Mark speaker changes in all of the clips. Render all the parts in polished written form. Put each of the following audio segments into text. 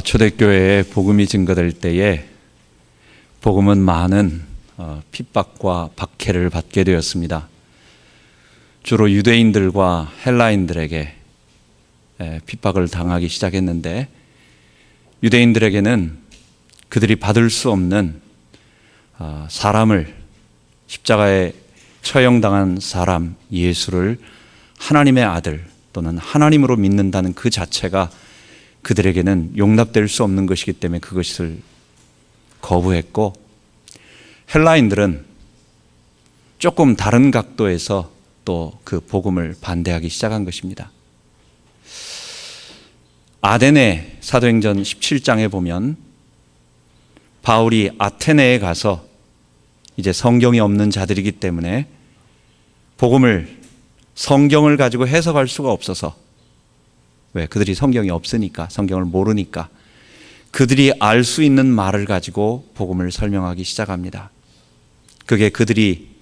Speaker 1: 초대교회에 복음이 증거될 때에 복음은 많은 핍박과 박해를 받게 되었습니다. 주로 유대인들과 헬라인들에게 핍박을 당하기 시작했는데, 유대인들에게는 그들이 받을 수 없는 사람을, 십자가에 처형당한 사람 예수를 하나님의 아들 또는 하나님으로 믿는다는 그 자체가 그들에게는 용납될 수 없는 것이기 때문에 그것을 거부했고, 헬라인들은 조금 다른 각도에서 또 그 복음을 반대하기 시작한 것입니다. 아데네 사도행전 17장에 보면 바울이 아테네에 가서 이제 성경이 없는 자들이기 때문에 복음을, 성경을 가지고 해석할 수가 없어서, 왜? 그들이 성경이 없으니까, 성경을 모르니까 그들이 알 수 있는 말을 가지고 복음을 설명하기 시작합니다. 그게 그들이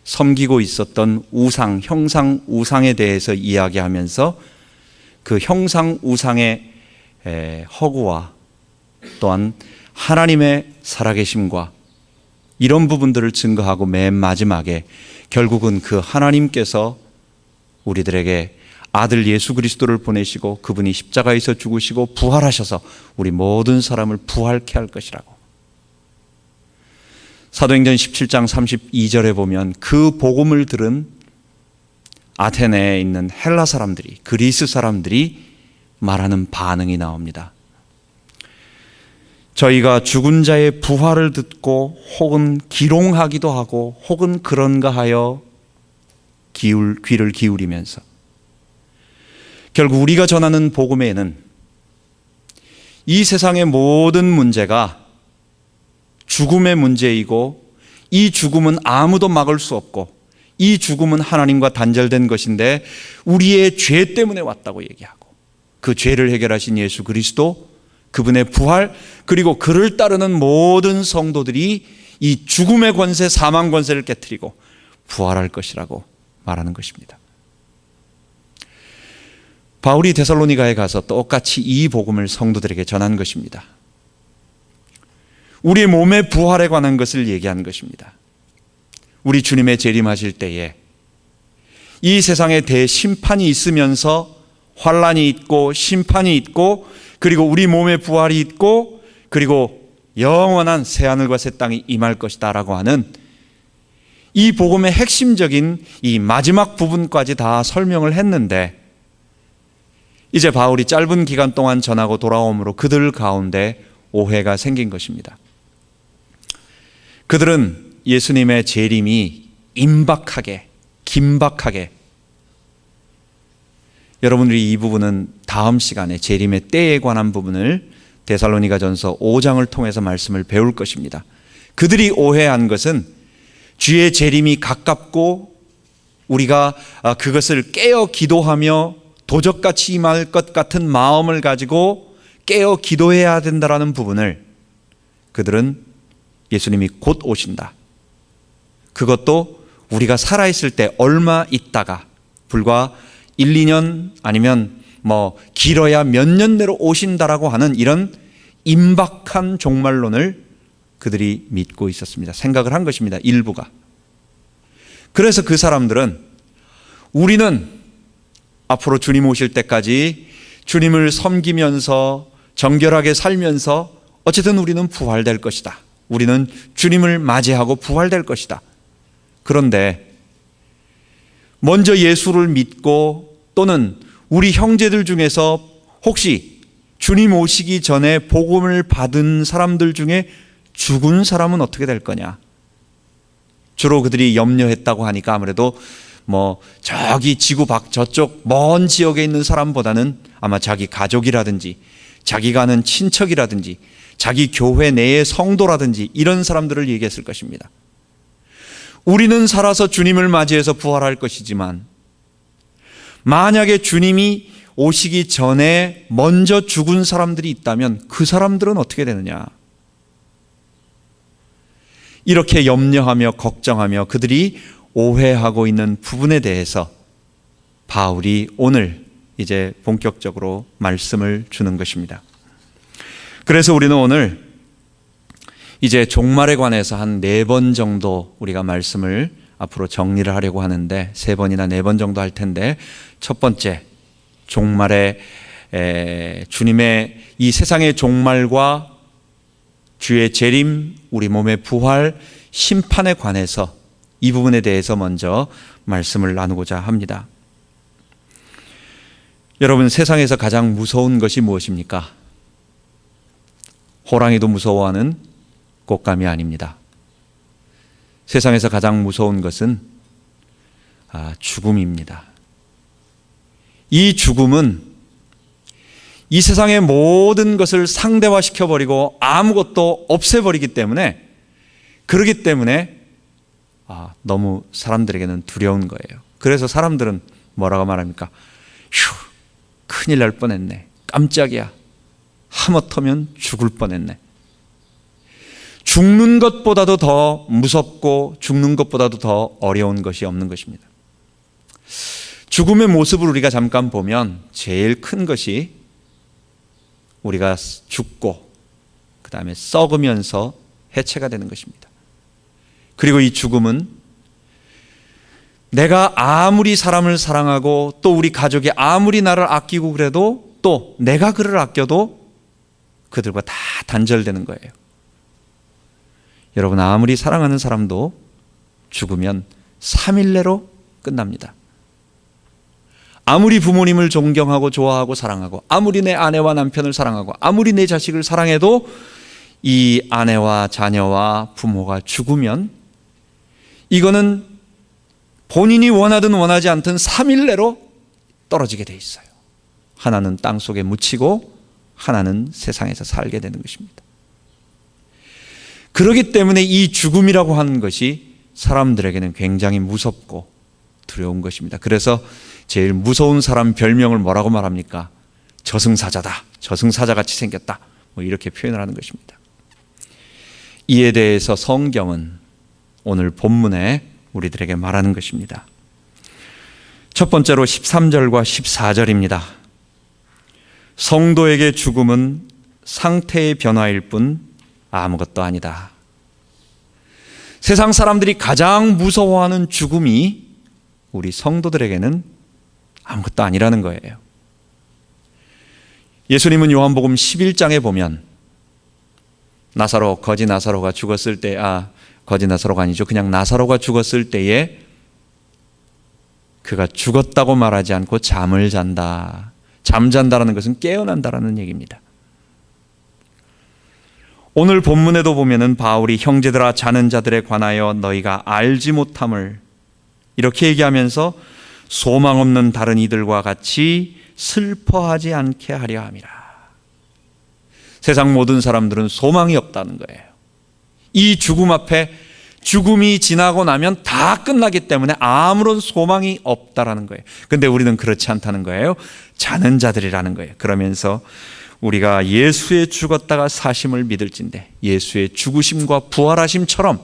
Speaker 1: 섬기고 있었던 우상, 형상 우상에 대해서 이야기하면서 그 형상 우상의 허구와 또한 하나님의 살아계심과 이런 부분들을 증거하고, 맨 마지막에 결국은 그 하나님께서 우리들에게 아들 예수 그리스도를 보내시고 그분이 십자가에서 죽으시고 부활하셔서 우리 모든 사람을 부활케 할 것이라고. 사도행전 17장 32절에 보면 그 복음을 들은 아테네에 있는 헬라 사람들이, 그리스 사람들이 말하는 반응이 나옵니다. 저희가 죽은 자의 부활을 듣고 혹은 기롱하기도 하고 혹은 그런가 하여 귀를 기울이면서, 결국 우리가 전하는 복음에는 이 세상의 모든 문제가 죽음의 문제이고, 이 죽음은 아무도 막을 수 없고, 이 죽음은 하나님과 단절된 것인데 우리의 죄 때문에 왔다고 얘기하고, 그 죄를 해결하신 예수 그리스도, 그분의 부활, 그리고 그를 따르는 모든 성도들이 이 죽음의 권세, 사망 권세를 깨트리고 부활할 것이라고 말하는 것입니다. 바울이 데살로니가에 가서 똑같이 이 복음을 성도들에게 전한 것입니다. 우리 몸의 부활에 관한 것을 얘기한 것입니다. 우리 주님의 재림하실 때에 이 세상에 대심판이 있으면서 환난이 있고 심판이 있고, 그리고 우리 몸의 부활이 있고, 그리고 영원한 새하늘과 새 땅이 임할 것이다 라고 하는 이 복음의 핵심적인 이 마지막 부분까지 다 설명을 했는데, 이제 바울이 짧은 기간 동안 전하고 돌아옴으로 그들 가운데 오해가 생긴 것입니다. 그들은 예수님의 재림이 임박하게, 긴박하게, 여러분들이 이 부분은 다음 시간에 재림의 때에 관한 부분을 데살로니가전서 5장을 통해서 말씀을 배울 것입니다. 그들이 오해한 것은 주의 재림이 가깝고 우리가 그것을 깨어 기도하며 도적같이 임할 것 같은 마음을 가지고 깨어 기도해야 된다라는 부분을, 그들은 예수님이 곧 오신다, 그것도 우리가 살아있을 때 얼마 있다가, 불과 1, 2년 아니면 길어야 몇 년 내로 오신다라고 하는 이런 임박한 종말론을 그들이 믿고 있었습니다. 생각을 한 것입니다, 일부가. 그래서 그 사람들은 우리는 앞으로 주님 오실 때까지 주님을 섬기면서 정결하게 살면서 어쨌든 우리는 부활될 것이다, 우리는 주님을 맞이하고 부활될 것이다. 그런데 먼저 예수를 믿고 또는 우리 형제들 중에서 혹시 주님 오시기 전에 복음을 받은 사람들 중에 죽은 사람은 어떻게 될 거냐, 주로 그들이 염려했다고 하니까 아무래도 저기 지구 밖 저쪽 먼 지역에 있는 사람보다는 아마 자기 가족이라든지 자기가 아는 친척이라든지 자기 교회 내의 성도라든지 이런 사람들을 얘기했을 것입니다. 우리는 살아서 주님을 맞이해서 부활할 것이지만 만약에 주님이 오시기 전에 먼저 죽은 사람들이 있다면 그 사람들은 어떻게 되느냐, 이렇게 염려하며 걱정하며 그들이 오해하고 있는 부분에 대해서 바울이 오늘 이제 본격적으로 말씀을 주는 것입니다. 그래서 우리는 오늘 이제 종말에 관해서 한 4번 정도 우리가 말씀을 앞으로 정리를 하려고 하는데 3번이나 4번 정도 할 텐데, 첫 번째, 종말에 주님의 이 세상의 종말과 주의 재림, 우리 몸의 부활, 심판에 관해서 이 부분에 대해서 먼저 말씀을 나누고자 합니다. 여러분, 세상에서 가장 무서운 것이 무엇입니까? 호랑이도 무서워하는 곶감이 아닙니다. 세상에서 가장 무서운 것은 죽음입니다. 이 죽음은 이 세상의 모든 것을 상대화시켜버리고 아무것도 없애버리기 때문에, 그러기 때문에 너무 사람들에게는 두려운 거예요. 그래서 사람들은 뭐라고 말합니까? 휴, 큰일 날 뻔했네. 깜짝이야. 하마터면 죽을 뻔했네. 죽는 것보다도 더 무섭고 죽는 것보다도 더 어려운 것이 없는 것입니다. 죽음의 모습을 우리가 잠깐 보면 제일 큰 것이 우리가 죽고 그 다음에 썩으면서 해체가 되는 것입니다. 그리고 이 죽음은 내가 아무리 사람을 사랑하고 또 우리 가족이 아무리 나를 아끼고 그래도, 또 내가 그를 아껴도 그들과 다 단절되는 거예요. 여러분, 아무리 사랑하는 사람도 죽으면 3일 내로 끝납니다. 아무리 부모님을 존경하고 좋아하고 사랑하고, 아무리 내 아내와 남편을 사랑하고, 아무리 내 자식을 사랑해도 이 아내와 자녀와 부모가 죽으면 이거는 본인이 원하든 원하지 않든 3일 내로 떨어지게 돼 있어요. 하나는 땅 속에 묻히고 하나는 세상에서 살게 되는 것입니다. 그렇기 때문에 이 죽음이라고 하는 것이 사람들에게는 굉장히 무섭고 두려운 것입니다. 그래서 제일 무서운 사람 별명을 뭐라고 말합니까? 저승사자다. 저승사자같이 생겼다. 이렇게 표현을 하는 것입니다. 이에 대해서 성경은 오늘 본문에 우리들에게 말하는 것입니다. 첫 번째로 13절과 14절입니다. 성도에게 죽음은 상태의 변화일 뿐 아무것도 아니다. 세상 사람들이 가장 무서워하는 죽음이 우리 성도들에게는 아무것도 아니라는 거예요. 예수님은 요한복음 11장에 보면 나사로, 거지 나사로가 죽었을 때, 거지 나사로가 아니죠. 그냥 나사로가 죽었을 때에 그가 죽었다고 말하지 않고 잠을 잔다. 잠잔다라는 것은 깨어난다라는 얘기입니다. 오늘 본문에도 보면은 바울이 형제들아 자는 자들에 관하여 너희가 알지 못함을 이렇게 얘기하면서 소망 없는 다른 이들과 같이 슬퍼하지 않게 하려 함이라. 세상 모든 사람들은 소망이 없다는 거예요. 이 죽음 앞에, 죽음이 지나고 나면 다 끝나기 때문에 아무런 소망이 없다라는 거예요. 근데 우리는 그렇지 않다는 거예요. 자는 자들이라는 거예요. 그러면서 우리가 예수의 죽었다가 사심을 믿을진대, 예수의 죽으심과 부활하심처럼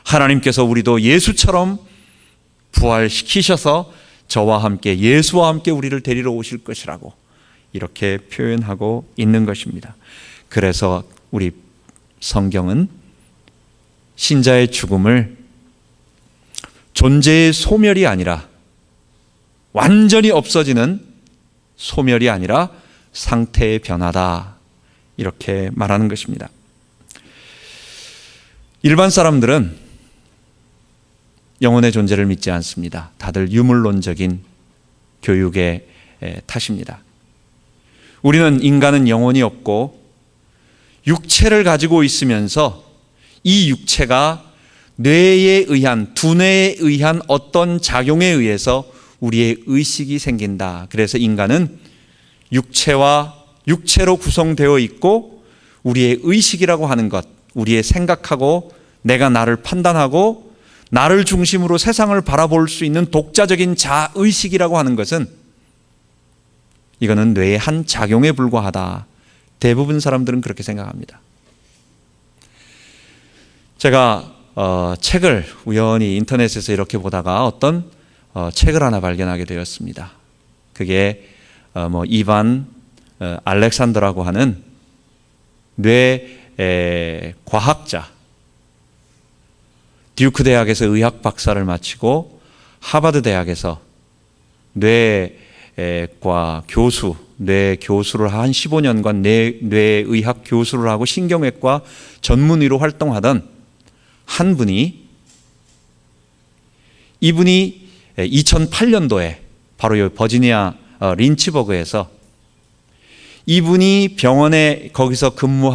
Speaker 1: 하나님께서 우리도 예수처럼 부활시키셔서 저와 함께, 예수와 함께 우리를 데리러 오실 것이라고 이렇게 표현하고 있는 것입니다. 그래서 우리 성경은 신자의 죽음을 존재의 소멸이 아니라, 완전히 없어지는 소멸이 아니라 상태의 변화다, 이렇게 말하는 것입니다. 일반 사람들은 영혼의 존재를 믿지 않습니다. 다들 유물론적인 교육의 탓입니다. 우리는, 인간은 영혼이 없고 육체를 가지고 있으면서 이 육체가 뇌에 의한, 두뇌에 의한 어떤 작용에 의해서 우리의 의식이 생긴다. 그래서 인간은 육체로 구성되어 있고 우리의 의식이라고 하는 것, 우리의 생각하고 내가 나를 판단하고 나를 중심으로 세상을 바라볼 수 있는 독자적인 자의식이라고 하는 것은, 이거는 뇌의 한 작용에 불과하다. 대부분 사람들은 그렇게 생각합니다. 제가 책을 우연히 인터넷에서 이렇게 보다가 어떤 책을 하나 발견하게 되었습니다. 그게 이반 알렉산더라고 하는 뇌 과학자, 듀크 대학에서 의학 박사를 마치고 하버드 대학에서 뇌과 교수, 뇌 교수를 한 15년간 뇌의학 교수를 하고 신경외과 전문의로 활동하던 한 분이, 이분이 2008년도에 바로 이 버지니아 린치버그에서 이분이 병원에 거기서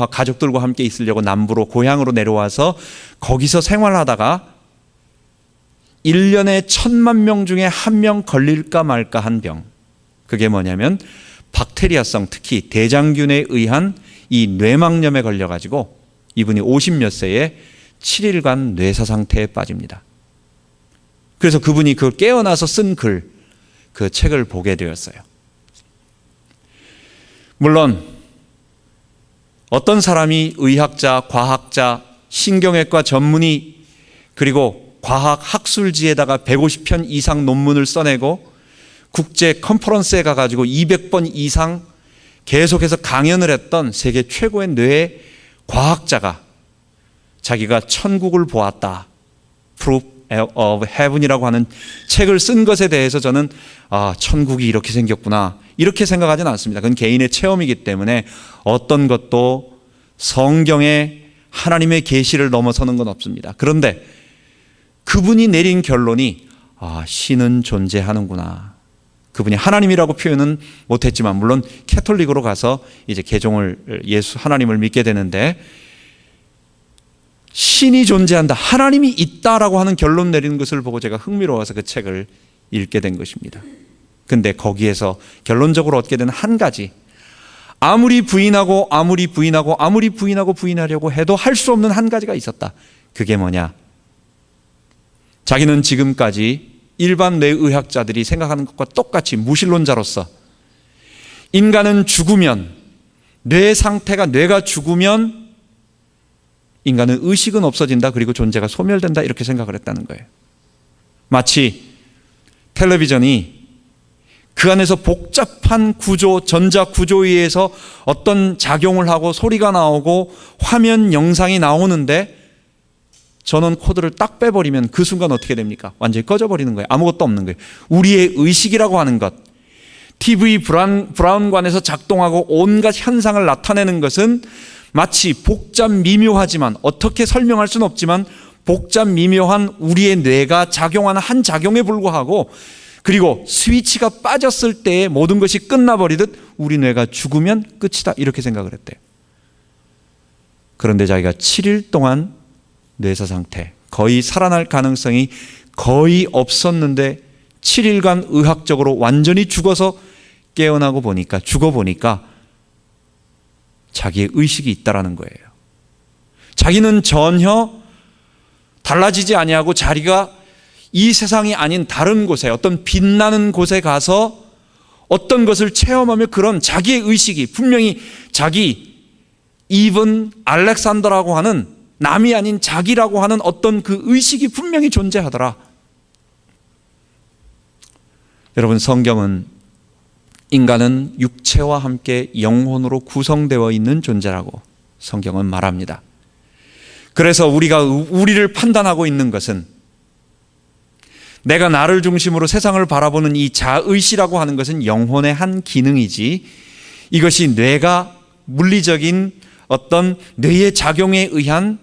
Speaker 1: 가족들과 함께 있으려고 남부로 고향으로 내려와서 거기서 생활하다가 1년에 1000만 명 중에 1명 걸릴까 말까 한 병, 그게 뭐냐면 박테리아성, 특히 대장균에 의한 이 뇌막염에 걸려가지고 이분이 50몇 세에 7일간 뇌사 상태에 빠집니다. 그래서 그분이 그걸 깨어나서 쓴 글, 그 책을 보게 되었어요. 물론 어떤 사람이 의학자, 과학자, 신경외과 전문의, 그리고 과학 학술지에다가 150편 이상 논문을 써내고 국제 컨퍼런스에 가가지고 200번 이상 계속해서 강연을 했던 세계 최고의 뇌 과학자가 자기가 천국을 보았다, Proof of Heaven이라고 하는 책을 쓴 것에 대해서 저는 천국이 이렇게 생겼구나, 이렇게 생각하지는 않습니다. 그건 개인의 체험이기 때문에 어떤 것도 성경의 하나님의 계시를 넘어서는 건 없습니다. 그런데 그분이 내린 결론이 신은 존재하는구나. 그분이 하나님이라고 표현은 못했지만, 물론 캐톨릭으로 가서 이제 개종을, 예수 하나님을 믿게 되는데, 신이 존재한다, 하나님이 있다라고 하는 결론 내리는 것을 보고 제가 흥미로워서 그 책을 읽게 된 것입니다. 근데 거기에서 결론적으로 얻게 된 한 가지, 아무리 부인하고 부인하려고 해도 할 수 없는 한 가지가 있었다. 그게 뭐냐? 자기는 지금까지 일반 뇌의학자들이 생각하는 것과 똑같이 무신론자로서 인간은 죽으면, 뇌가 죽으면 인간은 의식은 없어진다, 그리고 존재가 소멸된다, 이렇게 생각을 했다는 거예요. 마치 텔레비전이 그 안에서 복잡한 구조, 전자 구조에 의해서 어떤 작용을 하고 소리가 나오고 화면, 영상이 나오는데 전원 코드를 딱 빼버리면 그 순간 어떻게 됩니까? 완전히 꺼져버리는 거예요. 아무것도 없는 거예요. 우리의 의식이라고 하는 것, TV 브라운관에서 작동하고 온갖 현상을 나타내는 것은 마치 복잡 미묘하지만, 어떻게 설명할 수는 없지만 복잡 미묘한 우리의 뇌가 작용하는 한 작용에 불과하고, 그리고 스위치가 빠졌을 때에 모든 것이 끝나버리듯 우리 뇌가 죽으면 끝이다, 이렇게 생각을 했대요. 그런데 자기가 7일 동안 뇌사 상태, 거의 살아날 가능성이 거의 없었는데 7일간 의학적으로 완전히 죽어서 깨어나고 보니까, 죽어보니까 자기의 의식이 있다라는 거예요. 자기는 전혀 달라지지 아니하고 자기가 이 세상이 아닌 다른 곳에, 어떤 빛나는 곳에 가서 어떤 것을 체험하며 그런 자기의 의식이 분명히 자기, 이븐 알렉산더라고 하는, 남이 아닌 자기라고 하는 어떤 그 의식이 분명히 존재하더라. 여러분, 성경은 인간은 육체와 함께 영혼으로 구성되어 있는 존재라고 성경은 말합니다. 그래서 우리가 우리를 판단하고 있는 것은, 내가 나를 중심으로 세상을 바라보는 이 자의시라고 하는 것은 영혼의 한 기능이지, 이것이 뇌가 물리적인 어떤 뇌의 작용에 의한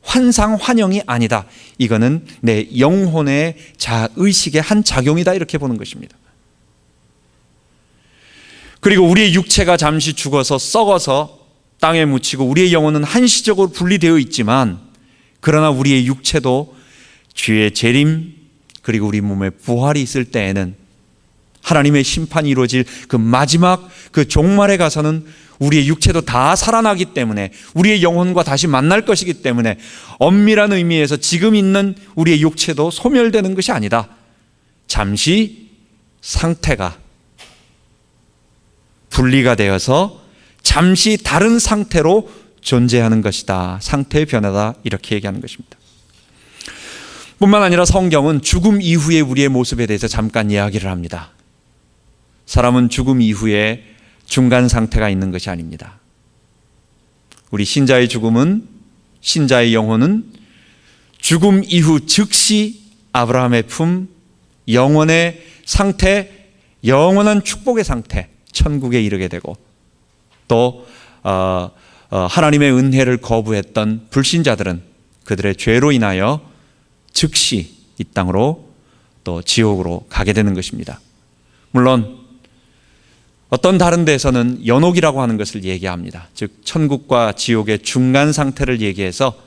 Speaker 1: 환상, 환영이 아니다. 이거는 내 영혼의 자의식의 한 작용이다, 이렇게 보는 것입니다. 그리고 우리의 육체가 잠시 죽어서 썩어서 땅에 묻히고 우리의 영혼은 한시적으로 분리되어 있지만, 그러나 우리의 육체도 주의 재림, 그리고 우리 몸에 부활이 있을 때에는, 하나님의 심판이 이루어질 그 마지막 그 종말에 가서는 우리의 육체도 다 살아나기 때문에, 우리의 영혼과 다시 만날 것이기 때문에 엄밀한 의미에서 지금 있는 우리의 육체도 소멸되는 것이 아니다. 잠시 상태가 분리가 되어서 잠시 다른 상태로 존재하는 것이다. 상태의 변화다, 이렇게 얘기하는 것입니다. 뿐만 아니라 성경은 죽음 이후의 우리의 모습에 대해서 잠깐 이야기를 합니다. 사람은 죽음 이후에 중간 상태가 있는 것이 아닙니다. 우리 신자의 죽음은, 신자의 영혼은 죽음 이후 즉시 아브라함의 품, 영원의 상태, 영원한 축복의 상태, 천국에 이르게 되고, 또 하나님의 은혜를 거부했던 불신자들은 그들의 죄로 인하여 즉시 이 땅으로 또 지옥으로 가게 되는 것입니다. 물론 어떤 다른 데에서는 연옥이라고 하는 것을 얘기합니다. 즉 천국과 지옥의 중간 상태를 얘기해서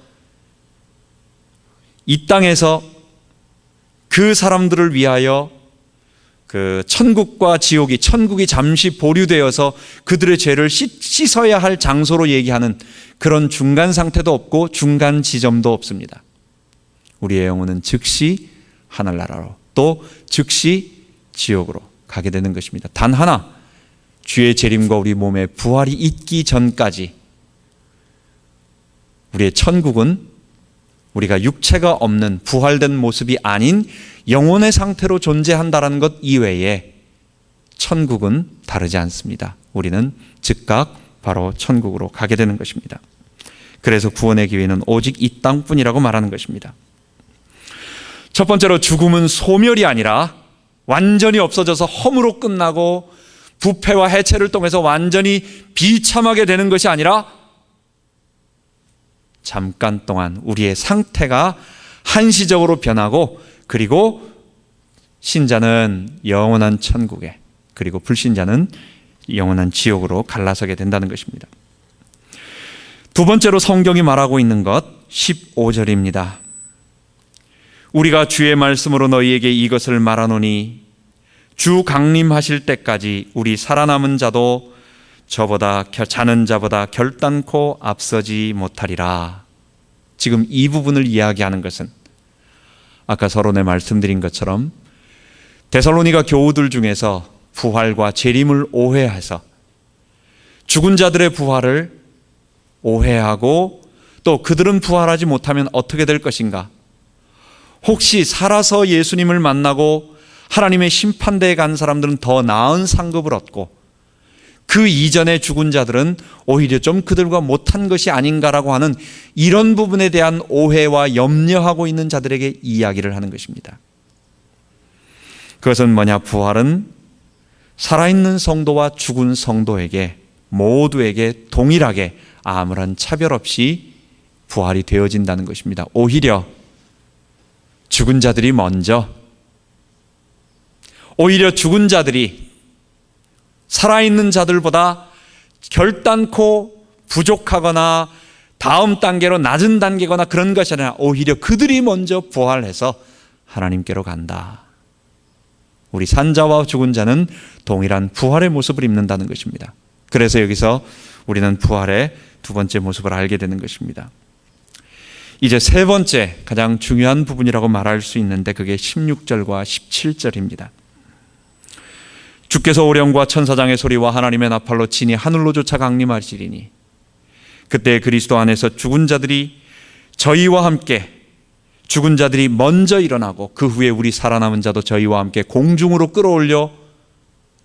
Speaker 1: 이 땅에서 그 사람들을 위하여 그 천국과 지옥이, 천국이 잠시 보류되어서 그들의 죄를 씻어야 할 장소로 얘기하는 그런 중간 상태도 없고 중간 지점도 없습니다. 우리의 영혼은 즉시 하늘나라로, 또 즉시 지옥으로 가게 되는 것입니다. 단 하나, 주의 재림과 우리 몸의 부활이 있기 전까지 우리의 천국은 우리가 육체가 없는 부활된 모습이 아닌 영혼의 상태로 존재한다는 것 이외에 천국은 다르지 않습니다. 우리는 즉각 바로 천국으로 가게 되는 것입니다. 그래서 구원의 기회는 오직 이 땅뿐이라고 말하는 것입니다. 첫 번째로, 죽음은 소멸이 아니라 완전히 없어져서 허무로 끝나고 부패와 해체를 통해서 완전히 비참하게 되는 것이 아니라 잠깐 동안 우리의 상태가 한시적으로 변하고, 그리고 신자는 영원한 천국에, 그리고 불신자는 영원한 지옥으로 갈라서게 된다는 것입니다. 두 번째로 성경이 말하고 있는 것 15절입니다. 우리가 주의 말씀으로 너희에게 이것을 말하노니 주 강림하실 때까지 우리 살아남은 자도 자는 자보다 결단코 앞서지 못하리라. 지금 이 부분을 이야기하는 것은 아까 서론에 말씀드린 것처럼 데살로니가 교우들 중에서 부활과 재림을 오해해서 죽은 자들의 부활을 오해하고, 또 그들은 부활하지 못하면 어떻게 될 것인가, 혹시 살아서 예수님을 만나고 하나님의 심판대에 간 사람들은 더 나은 상급을 얻고 그 이전에 죽은 자들은 오히려 좀 그들과 못한 것이 아닌가라고 하는 이런 부분에 대한 오해와 염려하고 있는 자들에게 이야기를 하는 것입니다. 그것은 뭐냐, 부활은 살아있는 성도와 죽은 성도에게 모두에게 동일하게 아무런 차별 없이 부활이 되어진다는 것입니다. 오히려 죽은 자들이 먼저, 오히려 죽은 자들이 살아있는 자들보다 결단코 부족하거나 다음 단계로 낮은 단계거나 그런 것이 아니라 오히려 그들이 먼저 부활해서 하나님께로 간다. 우리 산자와 죽은 자는 동일한 부활의 모습을 입는다는 것입니다. 그래서 여기서 우리는 부활의 두 번째 모습을 알게 되는 것입니다. 이제 세 번째, 가장 중요한 부분이라고 말할 수 있는데 그게 16절과 17절입니다. 주께서 오령과 천사장의 소리와 하나님의 나팔로 친히 하늘로 쫓아 강림하시리니 그때 그리스도 안에서 죽은 자들이 저희와 함께, 죽은 자들이 먼저 일어나고 그 후에 우리 살아남은 자도 저희와 함께 공중으로 끌어올려,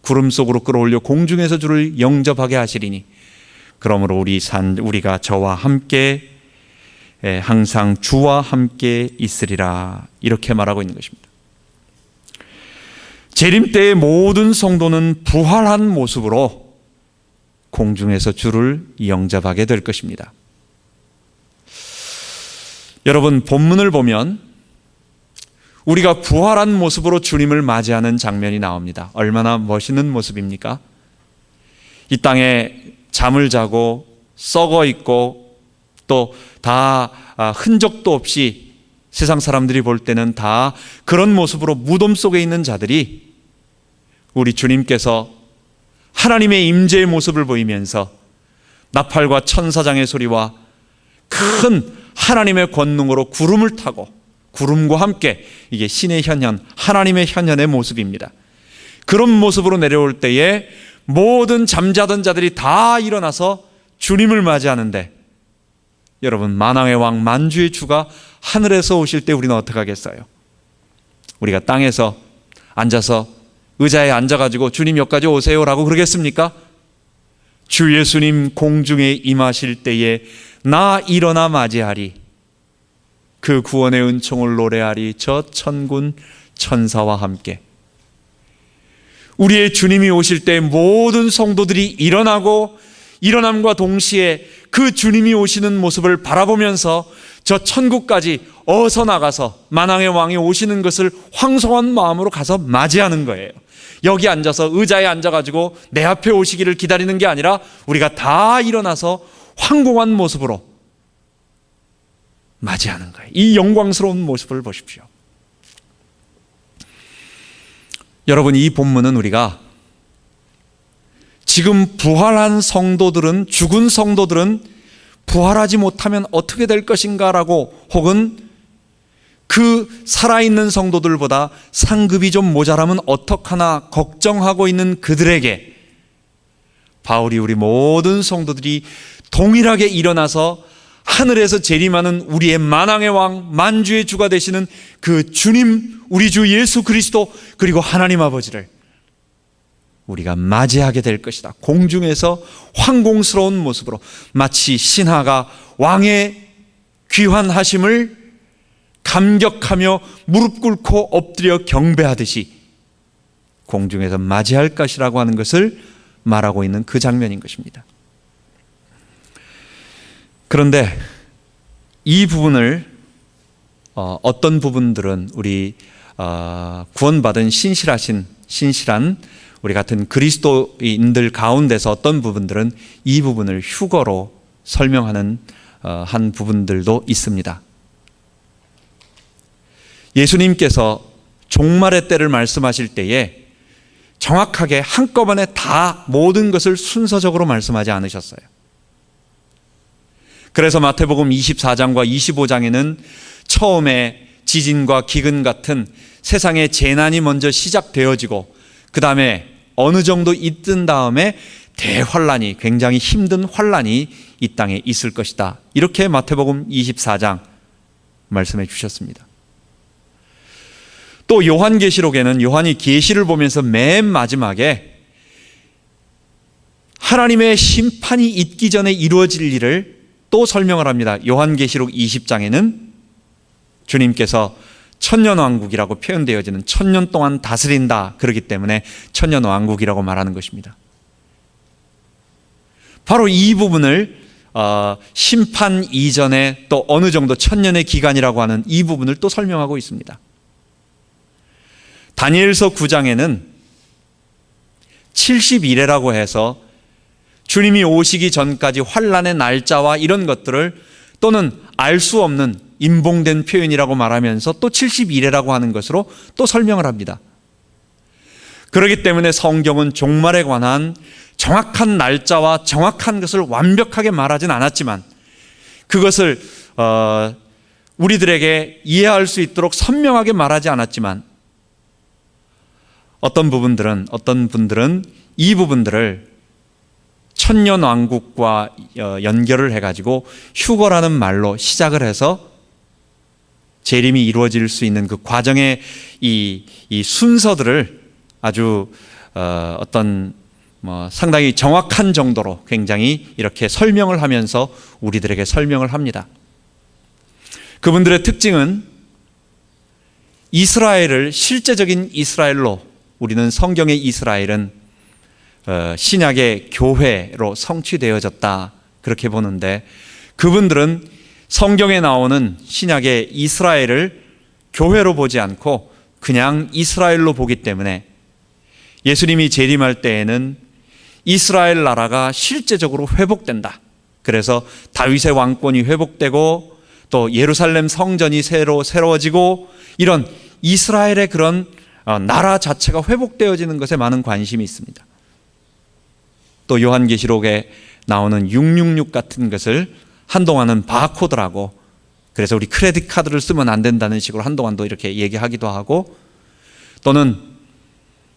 Speaker 1: 구름 속으로 끌어올려 공중에서 주를 영접하게 하시리니 그러므로 우리가 저와 함께 항상 주와 함께 있으리라. 이렇게 말하고 있는 것입니다. 재림 때의 모든 성도는 부활한 모습으로 공중에서 주를 영접하게 될 것입니다. 여러분, 본문을 보면 우리가 부활한 모습으로 주님을 맞이하는 장면이 나옵니다. 얼마나 멋있는 모습입니까? 이 땅에 잠을 자고 썩어 있고 또 다 흔적도 없이 세상 사람들이 볼 때는 다 그런 모습으로 무덤 속에 있는 자들이 우리 주님께서 하나님의 임재의 모습을 보이면서 나팔과 천사장의 소리와 큰 하나님의 권능으로 구름을 타고, 구름과 함께, 이게 신의 현현, 하나님의 현현의 모습입니다. 그런 모습으로 내려올 때에 모든 잠자던 자들이 다 일어나서 주님을 맞이하는데, 여러분, 만왕의 왕 만주의 주가 하늘에서 오실 때 우리는 어떻게 하겠어요? 우리가 땅에서 앉아서 의자에 앉아가지고 주님 여기까지 오세요라고 그러겠습니까? 주 예수님 공중에 임하실 때에 나 일어나 맞이하리. 그 구원의 은총을 노래하리. 저 천군 천사와 함께. 우리의 주님이 오실 때 모든 성도들이 일어나고, 일어남과 동시에 그 주님이 오시는 모습을 바라보면서 저 천국까지 어서 나가서 만왕의 왕이 오시는 것을 황송한 마음으로 가서 맞이하는 거예요. 여기 앉아서 의자에 앉아가지고 내 앞에 오시기를 기다리는 게 아니라 우리가 다 일어나서 황공한 모습으로 맞이하는 거예요. 이 영광스러운 모습을 보십시오. 여러분, 이 본문은 우리가 지금 부활한 성도들은, 죽은 성도들은 부활하지 못하면 어떻게 될 것인가 라고, 혹은 그 살아있는 성도들보다 상급이 좀 모자라면 어떡하나 걱정하고 있는 그들에게 바울이 우리 모든 성도들이 동일하게 일어나서 하늘에서 재림하는 우리의 만왕의 왕, 만주의 주가 되시는 그 주님, 우리 주 예수 그리스도, 그리고 하나님 아버지를 우리가 맞이하게 될 것이다. 공중에서 황공스러운 모습으로 마치 신하가 왕의 귀환하심을 감격하며 무릎 꿇고 엎드려 경배하듯이 공중에서 맞이할 것이라고 하는 것을 말하고 있는 그 장면인 것입니다. 그런데 이 부분을 어떤 부분들은 우리 구원받은 신실한 우리 같은 그리스도인들 가운데서 어떤 부분들은 이 부분을 휴거로 설명하는 한 부분들도 있습니다. 예수님께서 종말의 때를 말씀하실 때에 정확하게 한꺼번에 다 모든 것을 순서적으로 말씀하지 않으셨어요. 그래서 마태복음 24장과 25장에는 처음에 지진과 기근 같은 세상의 재난이 먼저 시작되어지고, 그 다음에 어느 정도 있던 다음에 대환란이, 굉장히 힘든 환란이 이 땅에 있을 것이다. 이렇게 마태복음 24장 말씀해 주셨습니다. 또 요한계시록에는 요한이 계시를 보면서 맨 마지막에 하나님의 심판이 있기 전에 이루어질 일을 또 설명을 합니다. 요한계시록 20장에는 주님께서 천년왕국이라고 표현되어지는 천년 동안 다스린다, 그렇기 때문에 천년왕국이라고 말하는 것입니다. 바로 이 부분을 심판 이전에 또 어느 정도 천년의 기간이라고 하는 이 부분을 또 설명하고 있습니다. 다니엘서 9장에는 70일이라고 해서 주님이 오시기 전까지 환란의 날짜와 이런 것들을 또는 알 수 없는 임봉된 표현이라고 말하면서 또 70일이라고 하는 것으로 또 설명을 합니다. 그렇기 때문에 성경은 종말에 관한 정확한 날짜와 정확한 것을 완벽하게 말하진 않았지만, 그것을 우리들에게 이해할 수 있도록 선명하게 말하지 않았지만, 어떤 분들은 이 부분들을 천년왕국과 연결을 해가지고 휴거라는 말로 시작을 해서 재림이 이루어질 수 있는 그 과정의 이 순서들을 아주 상당히 정확한 정도로 굉장히 이렇게 설명을 하면서 우리들에게 설명을 합니다. 그분들의 특징은 이스라엘을 실제적인 이스라엘로, 우리는 성경의 이스라엘은 신약의 교회로 성취되어졌다, 그렇게 보는데, 그분들은 성경에 나오는 신약의 이스라엘을 교회로 보지 않고 그냥 이스라엘로 보기 때문에 예수님이 재림할 때에는 이스라엘 나라가 실제적으로 회복된다. 그래서 다윗의 왕권이 회복되고 또 예루살렘 성전이 새로워지고 이런 이스라엘의 그런 나라 자체가 회복되어지는 것에 많은 관심이 있습니다. 또 요한계시록에 나오는 666 같은 것을 한동안은 바코드라고, 그래서 우리 크레딧 카드를 쓰면 안 된다는 식으로 한동안도 이렇게 얘기하기도 하고, 또는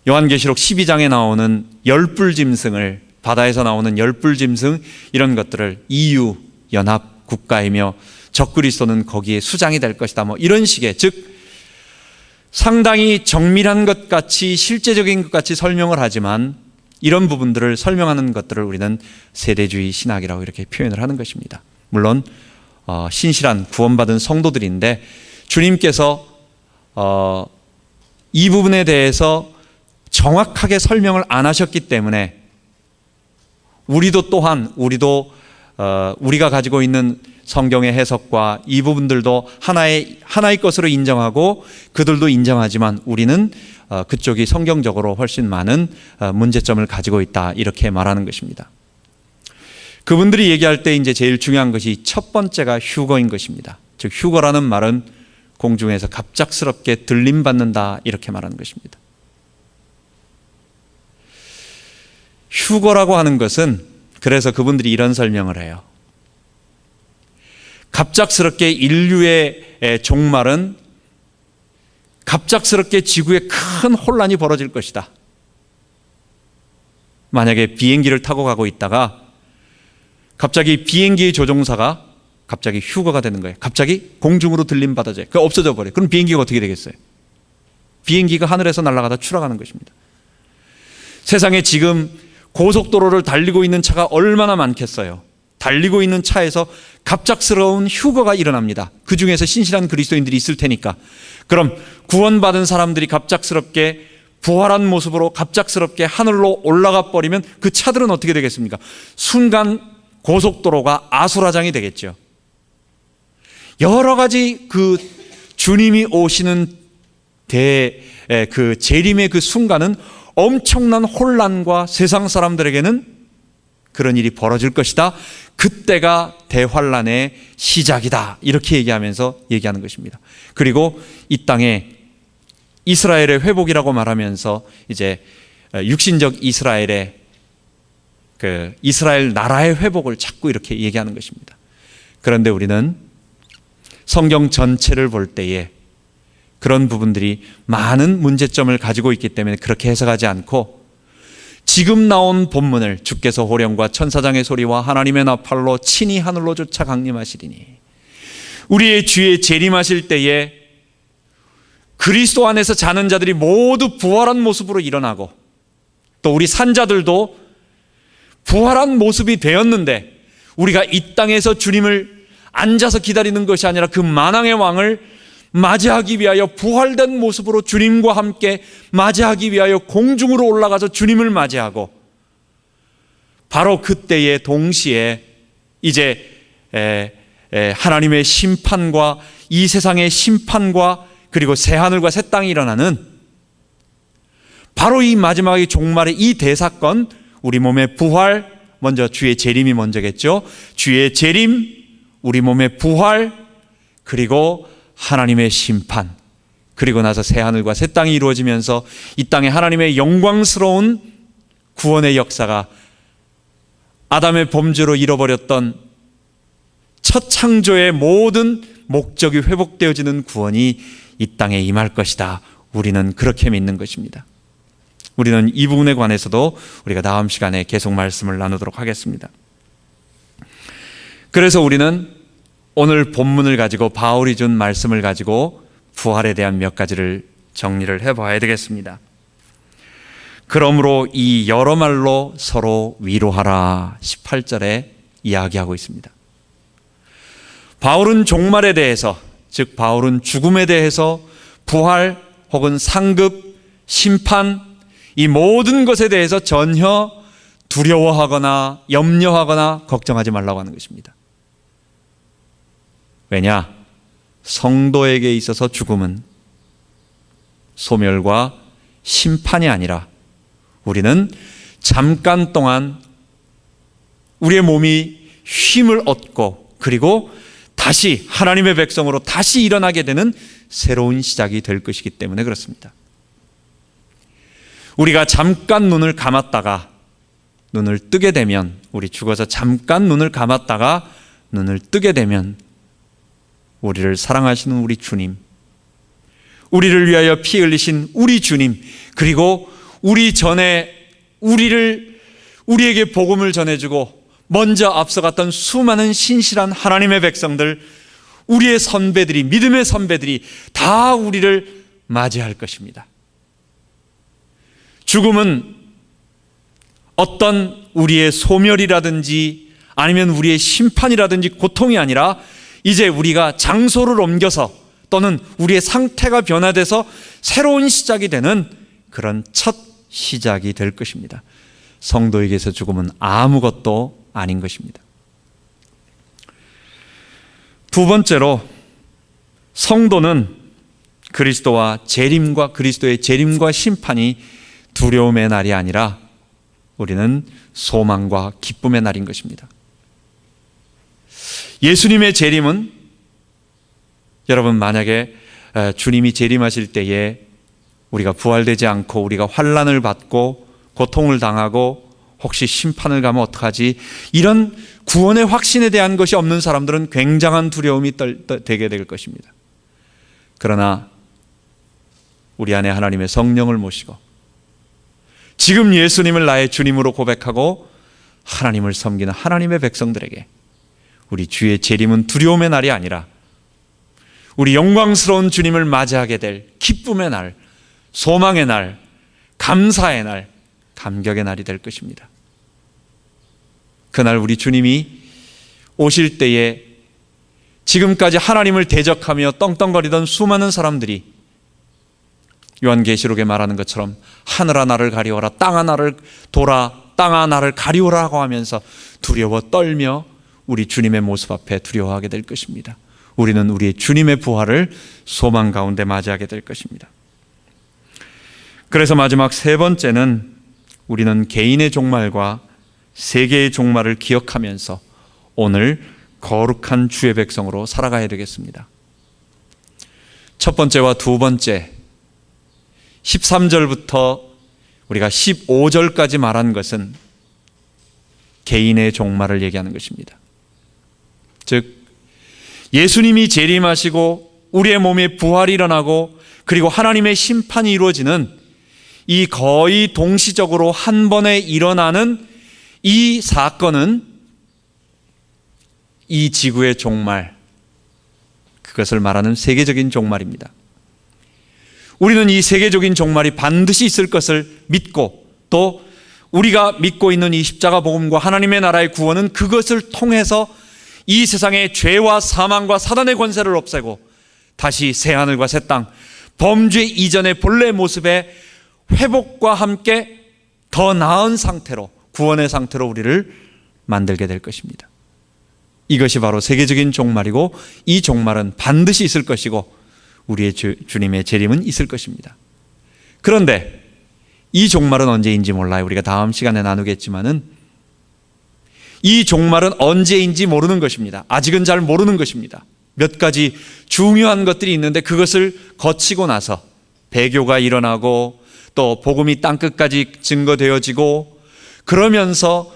Speaker 1: 요한계시록 12장에 나오는 열불짐승을, 바다에서 나오는 열불짐승, 이런 것들을 EU 연합 국가이며 적그리스도는 거기에 수장이 될 것이다, 이런 식의, 즉 상당히 정밀한 것 같이 실제적인 것 같이 설명을 하지만 이런 부분들을 설명하는 것들을 우리는 세대주의 신학이라고 이렇게 표현을 하는 것입니다. 물론 신실한 구원받은 성도들인데 주님께서 이 부분에 대해서 정확하게 설명을 안 하셨기 때문에 우리도 또한 우리가 가지고 있는 성경의 해석과 이 부분들도 하나의 것으로 인정하고 그들도 인정하지만 우리는 그쪽이 성경적으로 훨씬 많은 문제점을 가지고 있다, 이렇게 말하는 것입니다. 그분들이 얘기할 때 이제 제일 중요한 것이 첫 번째가 휴거인 것입니다. 즉 휴거라는 말은 공중에서 갑작스럽게 들림받는다, 이렇게 말하는 것입니다. 휴거라고 하는 것은, 그래서 그분들이 이런 설명을 해요. 갑작스럽게 인류의 종말은 갑작스럽게 지구에 큰 혼란이 벌어질 것이다. 만약에 비행기를 타고 가고 있다가 갑자기 비행기의 조종사가 갑자기 휴거가 되는 거예요. 갑자기 공중으로 들림받아져요. 그 없어져 버려요. 그럼 비행기가 어떻게 되겠어요? 비행기가 하늘에서 날아가다 추락하는 것입니다. 세상에 지금 고속도로를 달리고 있는 차가 얼마나 많겠어요. 달리고 있는 차에서 갑작스러운 휴거가 일어납니다. 그 중에서 신실한 그리스도인들이 있을 테니까. 그럼 구원받은 사람들이 갑작스럽게 부활한 모습으로 갑작스럽게 하늘로 올라가 버리면 그 차들은 어떻게 되겠습니까? 순간 고속도로가 아수라장이 되겠죠. 여러 가지 그 주님이 오시는 그 재림의 그 순간은 엄청난 혼란과 세상 사람들에게는 그런 일이 벌어질 것이다. 그때가 대환란의 시작이다, 이렇게 얘기하는 것입니다. 그리고 이 땅에 이스라엘의 회복이라고 말하면서 이제 육신적 이스라엘 나라의 회복을 자꾸 이렇게 얘기하는 것입니다. 그런데 우리는 성경 전체를 볼 때에 그런 부분들이 많은 문제점을 가지고 있기 때문에 그렇게 해석하지 않고 지금 나온 본문을 주께서 호령과 천사장의 소리와 하나님의 나팔로 친히 하늘로 쫓아 강림하시리니, 우리의 주의 재림하실 때에 그리스도 안에서 자는 자들이 모두 부활한 모습으로 일어나고 또 우리 산자들도 부활한 모습이 되었는데 우리가 이 땅에서 주님을 앉아서 기다리는 것이 아니라 그 만왕의 왕을 맞이하기 위하여 부활된 모습으로 주님과 함께 맞이하기 위하여 공중으로 올라가서 주님을 맞이하고, 바로 그때에 동시에 이제 하나님의 심판과 이 세상의 심판과 그리고 새하늘과 새 땅이 일어나는 바로 이 마지막의 종말의 이 대사건, 우리 몸의 부활, 먼저 주의 재림이 먼저겠죠. 주의 재림, 우리 몸의 부활, 그리고 하나님의 심판, 그리고 나서 새하늘과 새 땅이 이루어지면서 이 땅에 하나님의 영광스러운 구원의 역사가 아담의 범죄로 잃어버렸던 첫 창조의 모든 목적이 회복되어지는 구원이 이 땅에 임할 것이다. 우리는 그렇게 믿는 것입니다. 우리는 이 부분에 관해서도 우리가 다음 시간에 계속 말씀을 나누도록 하겠습니다. 그래서 우리는 오늘 본문을 가지고, 바울이 준 말씀을 가지고 부활에 대한 몇 가지를 정리를 해봐야 되겠습니다. 그러므로 이 여러 말로 서로 위로하라, 18절에 이야기하고 있습니다. 바울은 종말에 대해서, 즉 바울은 죽음에 대해서, 부활 혹은 상급, 심판, 이 모든 것에 대해서 전혀 두려워하거나 염려하거나 걱정하지 말라고 하는 것입니다. 왜냐? 성도에게 있어서 죽음은 소멸과 심판이 아니라 우리는 잠깐 동안 우리의 몸이 힘을 얻고 그리고 다시 하나님의 백성으로 다시 일어나게 되는 새로운 시작이 될 것이기 때문에 그렇습니다. 우리가 잠깐 눈을 감았다가 눈을 뜨게 되면, 우리 죽어서 잠깐 눈을 감았다가 눈을 뜨게 되면 우리를 사랑하시는 우리 주님, 우리를 위하여 피 흘리신 우리 주님, 그리고 우리 전에 우리에게 복음을 전해주고 먼저 앞서갔던 수많은 신실한 하나님의 백성들, 우리의 선배들이, 믿음의 선배들이 다 우리를 맞이할 것입니다. 죽음은 어떤 우리의 소멸이라든지 아니면 우리의 심판이라든지 고통이 아니라 이제 우리가 장소를 옮겨서 또는 우리의 상태가 변화돼서 새로운 시작이 되는 그런 첫 시작이 될 것입니다. 성도에게서 죽음은 아무것도 아닌 것입니다. 두 번째로, 성도는 그리스도와 재림과 그리스도의 재림과 심판이 두려움의 날이 아니라 우리는 소망과 기쁨의 날인 것입니다. 예수님의 재림은, 여러분, 만약에 주님이 재림하실 때에 우리가 부활되지 않고 우리가 환난을 받고 고통을 당하고 혹시 심판을 가면 어떡하지, 이런 구원의 확신에 대한 것이 없는 사람들은 굉장한 두려움이 되게 될 것입니다. 그러나 우리 안에 하나님의 성령을 모시고 지금 예수님을 나의 주님으로 고백하고 하나님을 섬기는 하나님의 백성들에게 우리 주의 재림은 두려움의 날이 아니라 우리 영광스러운 주님을 맞이하게 될 기쁨의 날, 소망의 날, 감사의 날, 감격의 날이 될 것입니다. 그날 우리 주님이 오실 때에 지금까지 하나님을 대적하며 떵떵거리던 수많은 사람들이 요한계시록에 말하는 것처럼 하늘아 나를 가리워라, 땅아 나를 돌아, 땅아 나를 가리워라고 하면서 두려워 떨며 우리 주님의 모습 앞에 두려워하게 될 것입니다. 우리는 우리의 주님의 부활을 소망 가운데 맞이하게 될 것입니다. 그래서 마지막 세 번째는 우리는 개인의 종말과 세계의 종말을 기억하면서 오늘 거룩한 주의 백성으로 살아가야 되겠습니다. 첫 번째와 두 번째, 13절부터 우리가 15절까지 말한 것은 개인의 종말을 얘기하는 것입니다. 즉, 예수님이 재림하시고 우리의 몸에 부활이 일어나고 그리고 하나님의 심판이 이루어지는 이 거의 동시적으로 한 번에 일어나는 이 사건은 이 지구의 종말, 그것을 말하는 세계적인 종말입니다. 우리는 이 세계적인 종말이 반드시 있을 것을 믿고 또 우리가 믿고 있는 이 십자가 복음과 하나님의 나라의 구원은 그것을 통해서 이 세상의 죄와 사망과 사단의 권세를 없애고 다시 새하늘과 새 땅, 범죄 이전의 본래 모습의 회복과 함께 더 나은 상태로, 구원의 상태로 우리를 만들게 될 것입니다. 이것이 바로 세계적인 종말이고 이 종말은 반드시 있을 것이고 우리의 주님의 재림은 있을 것입니다. 그런데 이 종말은 언제인지 몰라요. 우리가 다음 시간에 나누겠지만은 이 종말은 언제인지 모르는 것입니다. 아직은 잘 모르는 것입니다. 몇 가지 중요한 것들이 있는데 그것을 거치고 나서 배교가 일어나고 또 복음이 땅끝까지 증거되어지고 그러면서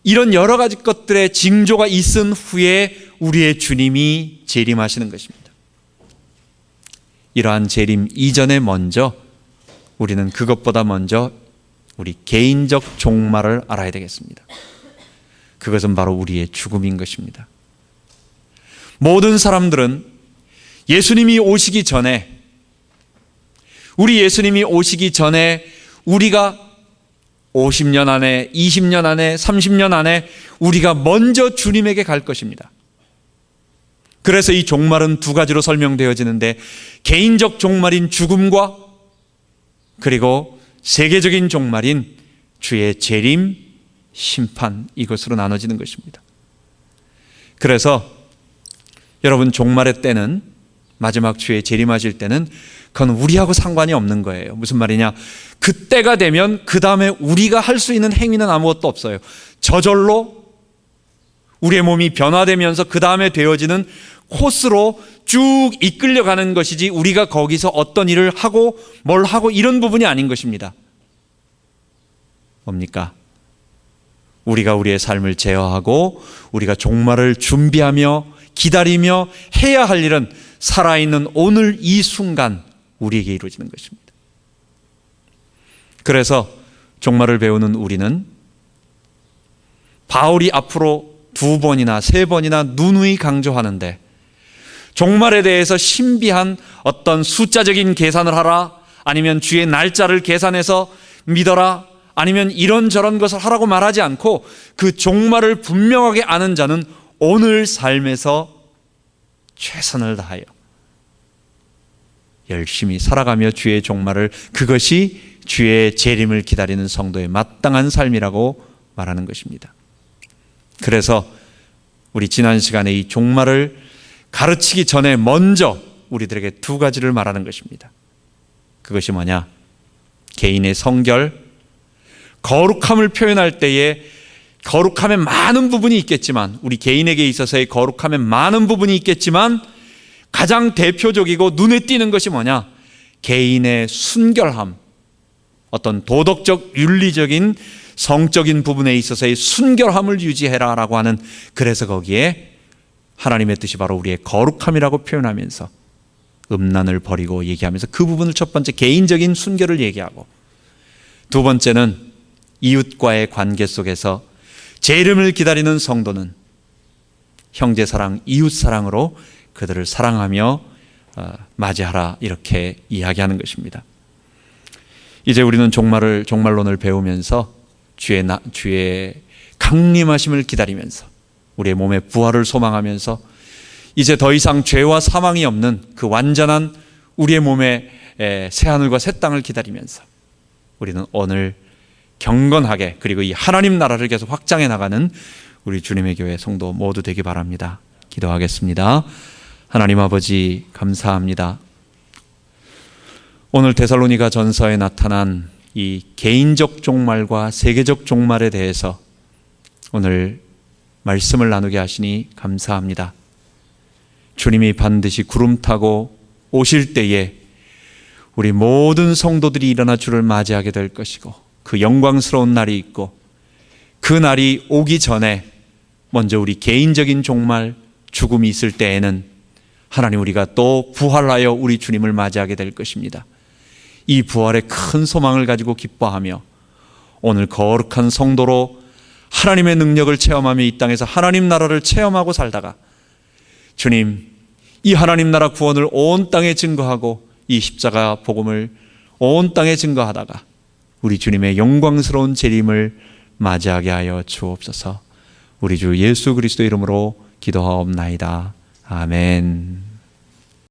Speaker 1: 이런 여러 가지 것들의 징조가 있은 후에 우리의 주님이 재림하시는 것입니다. 이러한 재림 이전에 먼저 우리는 그것보다 먼저 우리 개인적 종말을 알아야 되겠습니다. 그것은 바로 우리의 죽음인 것입니다. 모든 사람들은 예수님이 오시기 전에, 우리 예수님이 오시기 전에 우리가 50년 안에, 20년 안에, 30년 안에 우리가 먼저 주님에게 갈 것입니다. 그래서 이 종말은 두 가지로 설명되어지는데 개인적 종말인 죽음과 그리고 세계적인 종말인 주의 재림, 심판, 이것으로 나눠지는 것입니다. 그래서 여러분, 종말의 때는, 마지막 주의 재림하실 때는 그건 우리하고 상관이 없는 거예요. 무슨 말이냐, 그때가 되면 그 다음에 우리가 할 수 있는 행위는 아무것도 없어요. 저절로 우리의 몸이 변화되면서 그 다음에 되어지는 코스로 쭉 이끌려가는 것이지 우리가 거기서 어떤 일을 하고 뭘 하고 이런 부분이 아닌 것입니다. 뭡니까? 우리가 우리의 삶을 제어하고 우리가 종말을 준비하며 기다리며 해야 할 일은 살아있는 오늘 이 순간 우리에게 이루어지는 것입니다. 그래서 종말을 배우는 우리는 바울이 앞으로 2번이나 3번이나 누누이 강조하는데 종말에 대해서 신비한 어떤 숫자적인 계산을 하라, 아니면 주의 날짜를 계산해서 믿어라, 아니면 이런저런 것을 하라고 말하지 않고 그 종말을 분명하게 아는 자는 오늘 삶에서 최선을 다하여 열심히 살아가며 주의 종말을, 그것이 주의 재림을 기다리는 성도의 마땅한 삶이라고 말하는 것입니다. 그래서 우리 지난 시간에 이 종말을 가르치기 전에 먼저 우리들에게 두 가지를 말하는 것입니다. 그것이 뭐냐? 개인의 성결, 거룩함을 표현할 때에 거룩함의 많은 부분이 있겠지만, 우리 개인에게 있어서의 거룩함의 많은 부분이 있겠지만 가장 대표적이고 눈에 띄는 것이 뭐냐? 개인의 순결함, 어떤 도덕적, 윤리적인, 성적인 부분에 있어서의 순결함을 유지해라라고 하는, 그래서 거기에 하나님의 뜻이 바로 우리의 거룩함이라고 표현하면서 음란을 버리고 얘기하면서 그 부분을 첫 번째 개인적인 순결을 얘기하고, 두 번째는 이웃과의 관계 속에서 재림을 기다리는 성도는 형제사랑, 이웃사랑으로 그들을 사랑하며 맞이하라, 이렇게 이야기하는 것입니다. 이제 우리는 종말론을 배우면서 주의 강림하심을 기다리면서 우리의 몸의 부활을 소망하면서 이제 더 이상 죄와 사망이 없는 그 완전한 우리의 몸의 새하늘과 새 땅을 기다리면서 우리는 오늘 경건하게, 그리고 이 하나님 나라를 계속 확장해 나가는 우리 주님의 교회 성도 모두 되기 바랍니다. 기도하겠습니다. 하나님 아버지, 감사합니다. 오늘 데살로니가 전서에 나타난 이 개인적 종말과 세계적 종말에 대해서 오늘 말씀을 나누게 하시니 감사합니다. 주님이 반드시 구름 타고 오실 때에 우리 모든 성도들이 일어나 주를 맞이하게 될 것이고, 그 영광스러운 날이 있고, 그 날이 오기 전에 먼저 우리 개인적인 종말, 죽음이 있을 때에는 하나님, 우리가 또 부활하여 우리 주님을 맞이하게 될 것입니다. 이 부활의 큰 소망을 가지고 기뻐하며 오늘 거룩한 성도로 하나님의 능력을 체험하며 이 땅에서 하나님 나라를 체험하고 살다가 주님, 이 하나님 나라 구원을 온 땅에 증거하고 이 십자가 복음을 온 땅에 증거하다가 우리 주님의 영광스러운 재림을 맞이하게 하여 주옵소서. 우리 주 예수 그리스도 이름으로 기도하옵나이다. 아멘.